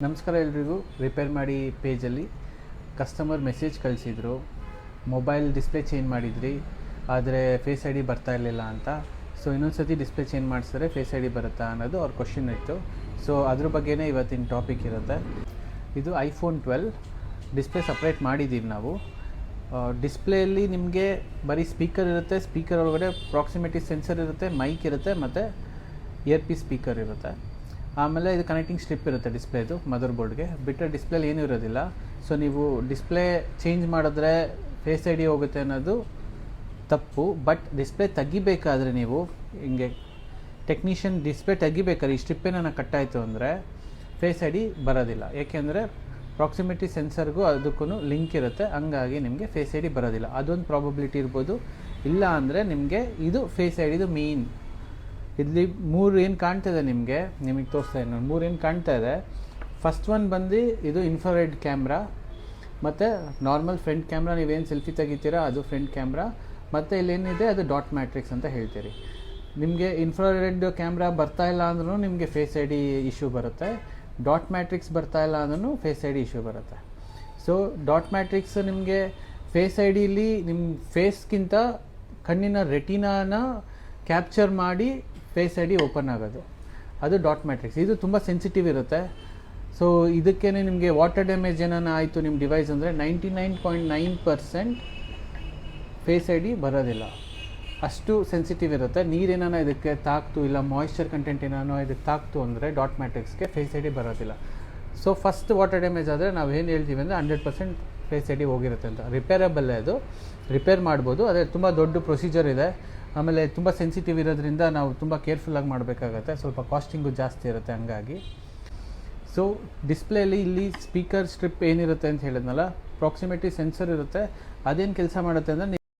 ನಮಸ್ಕಾರ ಎಲ್ರಿಗೂ. ರಿಪೇರ್ ಮಾಡಿ ಪೇಜಲ್ಲಿ ಕಸ್ಟಮರ್ ಮೆಸೇಜ್ ಕಳಿಸಿದ್ರು, ಮೊಬೈಲ್ ಡಿಸ್ಪ್ಲೇ ಚೇಂಜ್ ಮಾಡಿದ್ರಿ ಆದರೆ ಫೇಸ್ ಐ ಡಿ ಬರ್ತಾ ಇರಲಿಲ್ಲ ಅಂತ. ಸೊ ಇನ್ನೊಂದು ಸತಿ ಡಿಸ್ಪ್ಲೇ ಚೇಂಜ್ ಮಾಡಿಸಿದ್ರೆ ಫೇಸ್ ಐ ಡಿ ಬರುತ್ತಾ ಅನ್ನೋದು ಅವ್ರ ಕ್ವಶನ್ ಇತ್ತು. ಸೊ ಅದ್ರ ಬಗ್ಗೆನೇ ಇವತ್ತಿನ ಟಾಪಿಕ್ ಇರುತ್ತೆ. ಇದು ಐಫೋನ್ 12 ಡಿಸ್ಪ್ಲೇ ಸಪ್ರೇಟ್ ಮಾಡಿದ್ದೀವಿ ನಾವು. ಡಿಸ್ಪ್ಲೇಯಲ್ಲಿ ನಿಮಗೆ ಬರೀ ಸ್ಪೀಕರ್ ಇರುತ್ತೆ, ಸ್ಪೀಕರ್ ಒಳಗಡೆ ಪ್ರಾಕ್ಸಿಮಿಟಿ ಸೆನ್ಸರ್ ಇರುತ್ತೆ, ಮೈಕ್ ಇರುತ್ತೆ ಮತ್ತು ಇಯರ್ ಪೀಸ್ ಸ್ಪೀಕರ್ ಇರುತ್ತೆ. ಆಮೇಲೆ ಇದು ಕನೆಕ್ಟಿಂಗ್ ಸ್ಟ್ರಿಪ್ ಇರುತ್ತೆ ಡಿಸ್ಪ್ಲೇದು ಮದರ್ ಬೋರ್ಡ್ಗೆ. ಬಿಟ್ಟರೆ ಡಿಸ್ಪ್ಲೇಲಿ ಏನೂ ಇರೋದಿಲ್ಲ. ಸೊ ನೀವು ಡಿಸ್ಪ್ಲೇ ಚೇಂಜ್ ಮಾಡಿದ್ರೆ ಫೇಸ್ ಐ ಡಿ ಹೋಗುತ್ತೆ ಅನ್ನೋದು ತಪ್ಪು. ಬಟ್ ಡಿಸ್ಪ್ಲೇ ತೆಗಿಬೇಕಾದ್ರೆ ನೀವು ಹಿಂಗೆ ಟೆಕ್ನಿಷಿಯನ್ ಡಿಸ್ಪ್ಲೇ ತೆಗಿಬೇಕಾದ್ರೆ ಈ ಸ್ಟ್ರಿಪ್ಪೇನ ಕಟ್ಟಾಯಿತು ಅಂದರೆ ಫೇಸ್ ಐ ಡಿ ಬರೋದಿಲ್ಲ. ಏಕೆಂದರೆ ಪ್ರಾಕ್ಸಿಮಿಟಿ ಸೆನ್ಸರ್ಗೂ ಅದಕ್ಕೂ ಲಿಂಕ್ ಇರುತ್ತೆ, ಹಂಗಾಗಿ ನಿಮಗೆ ಫೇಸ್ ಐ ಡಿ ಬರೋದಿಲ್ಲ. ಅದೊಂದು ಪ್ರಾಬಬಿಲಿಟಿ ಇರ್ಬೋದು. ಇಲ್ಲ ಅಂದರೆ ನಿಮಗೆ ಇದು ಫೇಸ್ ಐ ಡಿದು ಮೇನ್. ಇಲ್ಲಿ 3 ಏನು ಕಾಣ್ತಾಯಿದೆ ನಿಮಗೆ ತೋರಿಸ್ತಾ ಇದ್ದೀನಿ. 3 ಏನು ಕಾಣ್ತಾ ಇದೆ. ಫಸ್ಟ್ ಒನ್ ಬಂದು ಇದು ಇನ್ಫ್ರಾರೆಡ್ ಕ್ಯಾಮ್ರಾ, ಮತ್ತು ನಾರ್ಮಲ್ ಫ್ರಂಟ್ ಕ್ಯಾಮ್ರಾ, ನೀವೇನು ಸೆಲ್ಫಿ ತೆಗಿತೀರಾ ಅದು ಫ್ರಂಟ್ ಕ್ಯಾಮ್ರಾ, ಮತ್ತು ಇಲ್ಲೇನಿದೆ ಅದು ಡಾಟ್ ಮ್ಯಾಟ್ರಿಕ್ಸ್ ಅಂತ ಹೇಳ್ತೀರಿ. ನಿಮಗೆ ಇನ್ಫ್ರಾರೆಡ್ ಕ್ಯಾಮ್ರಾ ಬರ್ತಾ ಇಲ್ಲ ಅಂದ್ರೂ ನಿಮಗೆ ಫೇಸ್ ಐ ಡಿ ಇಶ್ಯೂ ಬರುತ್ತೆ. ಡಾಟ್ ಮ್ಯಾಟ್ರಿಕ್ಸ್ ಬರ್ತಾ ಇಲ್ಲ ಅಂದ್ರೂ ಫೇಸ್ ಐ ಡಿ ಇಶ್ಯೂ ಬರುತ್ತೆ. ಸೊ ಡಾಟ್ ಮ್ಯಾಟ್ರಿಕ್ಸ್ ನಿಮಗೆ ಫೇಸ್ ಐ ಡಿಲಿ ನಿಮ್ಮ ಫೇಸ್ಗಿಂತ ಕಣ್ಣಿನ ರೆಟಿನಾನ ಕ್ಯಾಪ್ಚರ್ ಮಾಡಿ ಫೇಸ್ ಐ ಡಿ ಓಪನ್ ಆಗೋದು, ಅದು ಡಾಟ್ ಮ್ಯಾಟ್ರಿಕ್ಸ್. ಇದು ತುಂಬ ಸೆನ್ಸಿಟಿವ್ ಇರುತ್ತೆ. ಸೊ ಇದಕ್ಕೇ ನಿಮಗೆ ವಾಟರ್ ಡ್ಯಾಮೇಜ್ ಏನಾನ ಆಯಿತು ನಿಮ್ಮ ಡಿವೈಸ್ ಅಂದರೆ 99.9% ಫೇಸ್ ಐ ಡಿ ಬರೋದಿಲ್ಲ. ಅಷ್ಟು ಸೆನ್ಸಿಟಿವ್ ಇರುತ್ತೆ. ನೀರೇನಾನ ಇದಕ್ಕೆ ತಾಕ್ತು, ಇಲ್ಲ ಮಾಯಿಶ್ಚರ್ ಕಂಟೆಂಟ್ ಏನಾನೋ ಇದಕ್ಕೆ ತಾಕ್ತು ಅಂದರೆ ಡಾಟ್ ಮ್ಯಾಟ್ರಿಕ್ಸ್ಗೆ ಫೇಸ್ ಐ ಡಿ ಬರೋದಿಲ್ಲ. ಸೊ ಫಸ್ಟ್ ವಾಟರ್ ಡ್ಯಾಮೇಜ್ ಆದರೆ ನಾವು ಏನು ಹೇಳ್ತೀವಿ ಅಂದರೆ 100% ಫೇಸ್ ಐ ಡಿ ಹೋಗಿರುತ್ತೆ ಅಂತ. ರಿಪೇರಬಲ್ಲೇ, ಅದು ರಿಪೇರ್ ಮಾಡ್ಬೋದು. ಅದೇ ತುಂಬ ದೊಡ್ಡ ಪ್ರೊಸೀಜರ್ ಇದೆ. ಆಮೇಲೆ ತುಂಬ ಸೆನ್ಸಿಟಿವ್ ಇರೋದ್ರಿಂದ ನಾವು ತುಂಬ ಕೇರ್ಫುಲ್ಲಾಗಿ ಮಾಡಬೇಕಾಗತ್ತೆ. ಸ್ವಲ್ಪ ಕಾಸ್ಟಿಂಗು ಜಾಸ್ತಿ ಇರುತ್ತೆ ಹಂಗಾಗಿ. ಸೊ ಡಿಸ್ಪ್ಲೇಲಿ ಇಲ್ಲಿ ಸ್ಪೀಕರ್ ಸ್ಟ್ರಿಪ್ ಏನಿರುತ್ತೆ ಅಂತ ಹೇಳಿದ್ನಲ್ಲ, ಪ್ರಾಕ್ಸಿಮಿಟಿ ಸೆನ್ಸರ್ ಇರುತ್ತೆ. ಅದೇನು ಕೆಲಸ ಮಾಡುತ್ತೆ ಅಂದರೆ